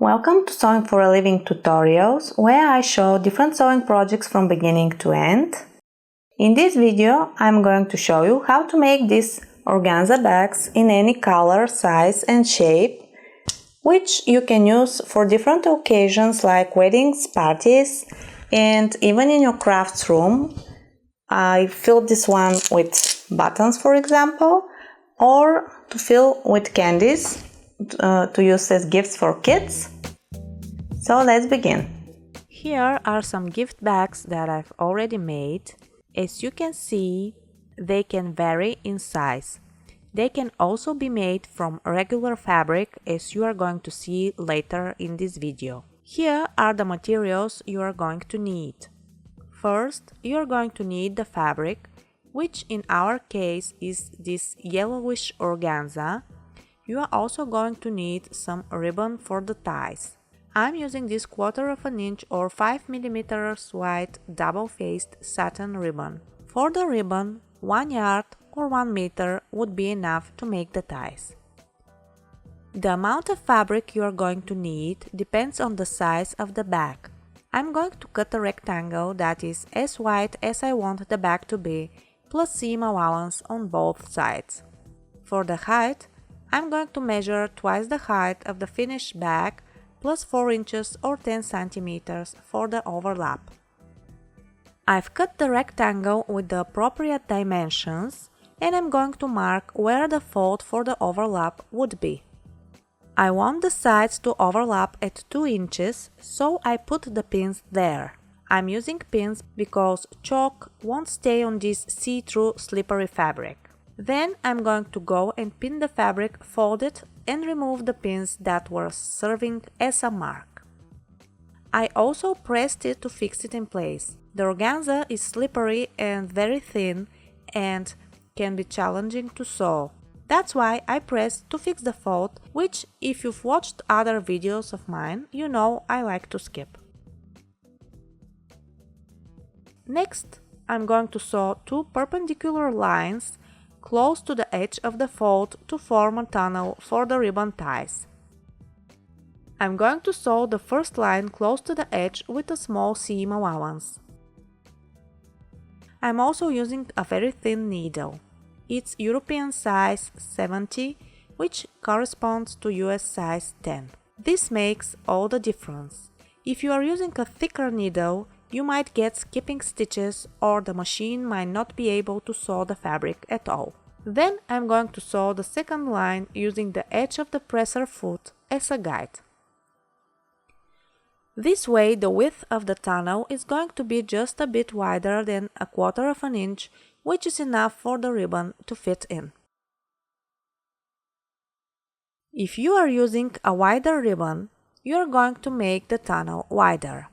Welcome to Sewing for a Living tutorials, where I show different sewing projects from beginning to end. In this video, I'm going to show you how to make these organza bags in any color, size and shape, which you can use for different occasions like weddings, parties, and even in your crafts room. I filled this one with buttons, for example, or to fill with candies to use as gifts for kids. So let's begin. Here are some gift bags that I've already made. As you can see, they can vary in size. They can also be made from regular fabric, as you are going to see later in this video. Here are the materials you are going to need. First, you are going to need the fabric, which in our case is this yellowish organza. You are also going to need some ribbon for the ties. I'm using this 1/4 inch or 5 mm wide double-faced satin ribbon. For the ribbon, 1 yard or 1 meter would be enough to make the ties. The amount of fabric you are going to need depends on the size of the bag. I'm going to cut a rectangle that is as wide as I want the bag to be, plus seam allowance on both sides. For the height, I'm going to measure twice the height of the finished bag, plus 4 inches or 10 centimeters for the overlap. I've cut the rectangle with the appropriate dimensions, and I'm going to mark where the fold for the overlap would be. I want the sides to overlap at 2 inches, so I put the pins there. I'm using pins because chalk won't stay on this see-through slippery fabric. Then I'm going to go and pin the fabric folded and remove the pins that were serving as a mark. I also pressed it to fix it in place. The organza is slippery and very thin and can be challenging to sew. That's why I pressed to fix the fold, which if you've watched other videos of mine, you know I like to skip. Next, I'm going to sew 2 perpendicular lines close to the edge of the fold to form a tunnel for the ribbon ties. I'm going to sew the first line close to the edge with a small seam allowance. I'm also using a very thin needle. It's European size 70, which corresponds to US size 10. This makes all the difference. If you are using a thicker needle, you might get skipping stitches or the machine might not be able to sew the fabric at all. Then I'm going to sew the second line using the edge of the presser foot as a guide. This way the width of the tunnel is going to be just a bit wider than 1/4 inch, which is enough for the ribbon to fit in. If you are using a wider ribbon, you are going to make the tunnel wider.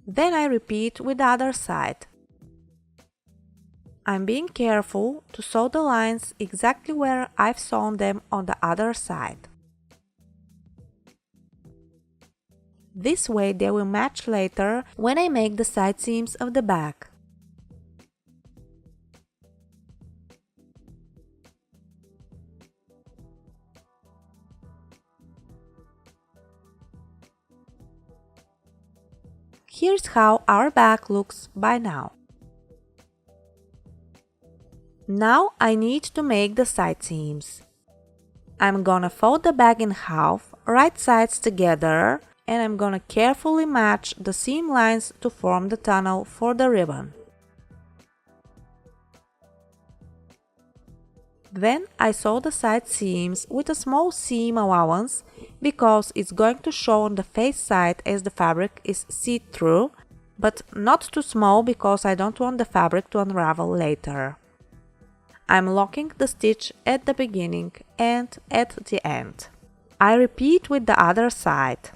Then I repeat with the other side. I'm being careful to sew the lines exactly where I've sewn them on the other side. This way they will match later when I make the side seams of the bag. Here's how our bag looks by now. Now I need to make the side seams. I'm gonna fold the bag in half, right sides together, and I'm gonna carefully match the seam lines to form the tunnel for the ribbon. Then I sew the side seams with a small seam allowance because it's going to show on the face side as the fabric is see-through, but not too small because I don't want the fabric to unravel later. I'm locking the stitch at the beginning and at the end. I repeat with the other side.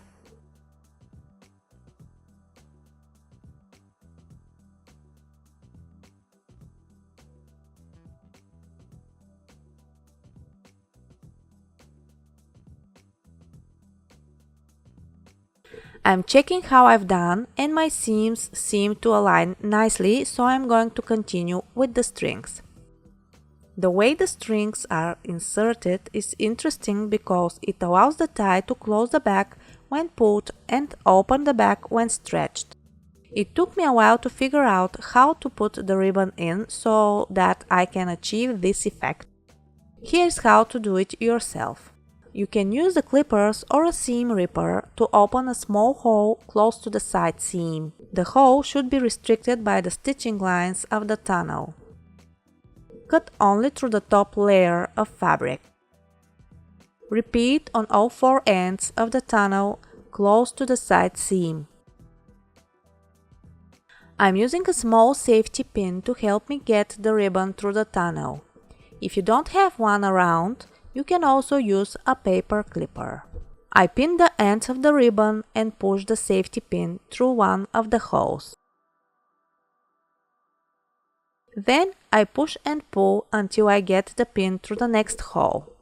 I'm checking how I've done and my seams seem to align nicely, so I'm going to continue with the strings. The way the strings are inserted is interesting because it allows the tie to close the back when pulled and open the back when stretched. It took me a while to figure out how to put the ribbon in so that I can achieve this effect. Here's how to do it yourself. You can use the clippers or a seam ripper to open a small hole close to the side seam. The hole should be restricted by the stitching lines of the tunnel. Cut only through the top layer of fabric. Repeat on all four ends of the tunnel close to the side seam. I'm using a small safety pin to help me get the ribbon through the tunnel. If you don't have one around, you can also use a paper clipper. I pin the ends of the ribbon and push the safety pin through one of the holes. Then I push and pull until I get the pin through the next hole.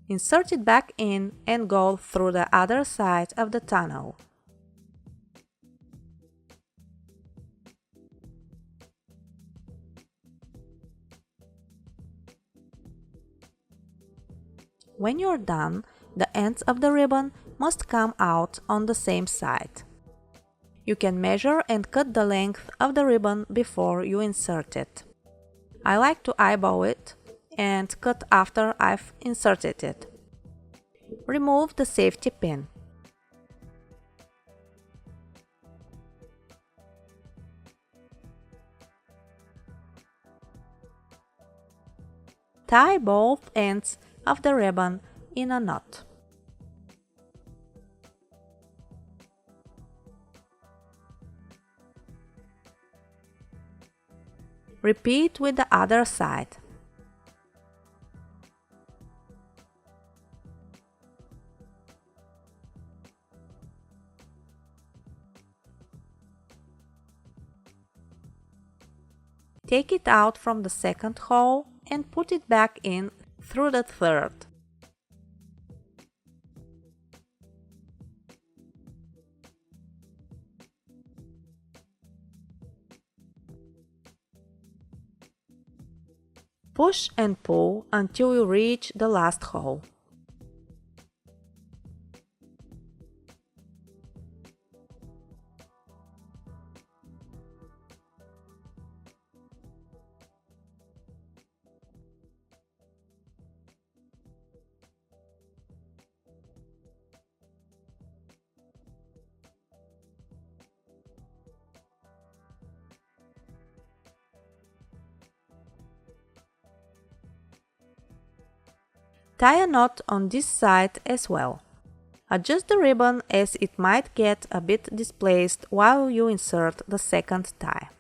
Insert it back in and go through the other side of the tunnel. When you're done, the ends of the ribbon must come out on the same side. You can measure and cut the length of the ribbon before you insert it. I like to eyeball it and cut after I've inserted it. Remove the safety pin. Tie both ends of the ribbon in a knot. Repeat with the other side. Take it out from the second hole and put it back in through the third. Push and pull until you reach the last hole. Tie a knot on this side as well. Adjust the ribbon as it might get a bit displaced while you insert the second tie.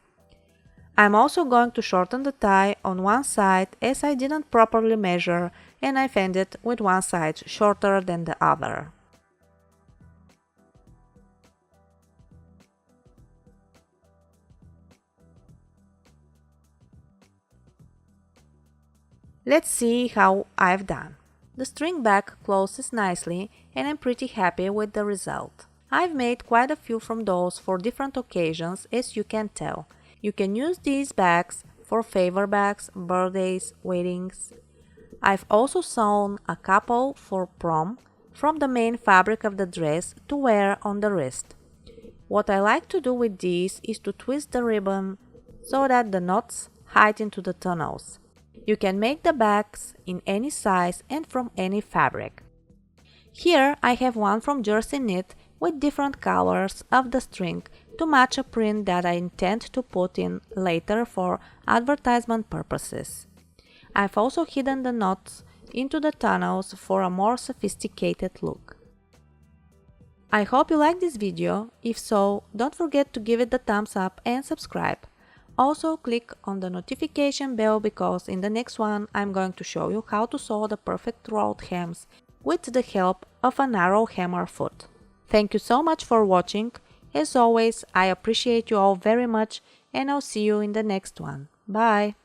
I'm also going to shorten the tie on one side as I didn't properly measure and I've ended with one side shorter than the other. Let's see how I've done. The string back closes nicely and I'm pretty happy with the result. I've made quite a few from those for different occasions, as you can tell. You can use these bags for favor bags, birthdays, weddings. I've also sewn a couple for prom from the main fabric of the dress to wear on the wrist. What I like to do with these is to twist the ribbon so that the knots hide into the tunnels. You can make the bags in any size and from any fabric. Here I have one from jersey knit with different colors of the string to match a print that I intend to put in later for advertisement purposes. I've also hidden the knots into the tunnels for a more sophisticated look. I hope you liked this video. If so, don't forget to give it the thumbs up and subscribe. Also click on the notification bell because in the next one I'm going to show you how to sew the perfect rolled hems with the help of a narrow hammer foot. Thank you so much for watching. As always, I appreciate you all very much and I'll see you in the next one. Bye!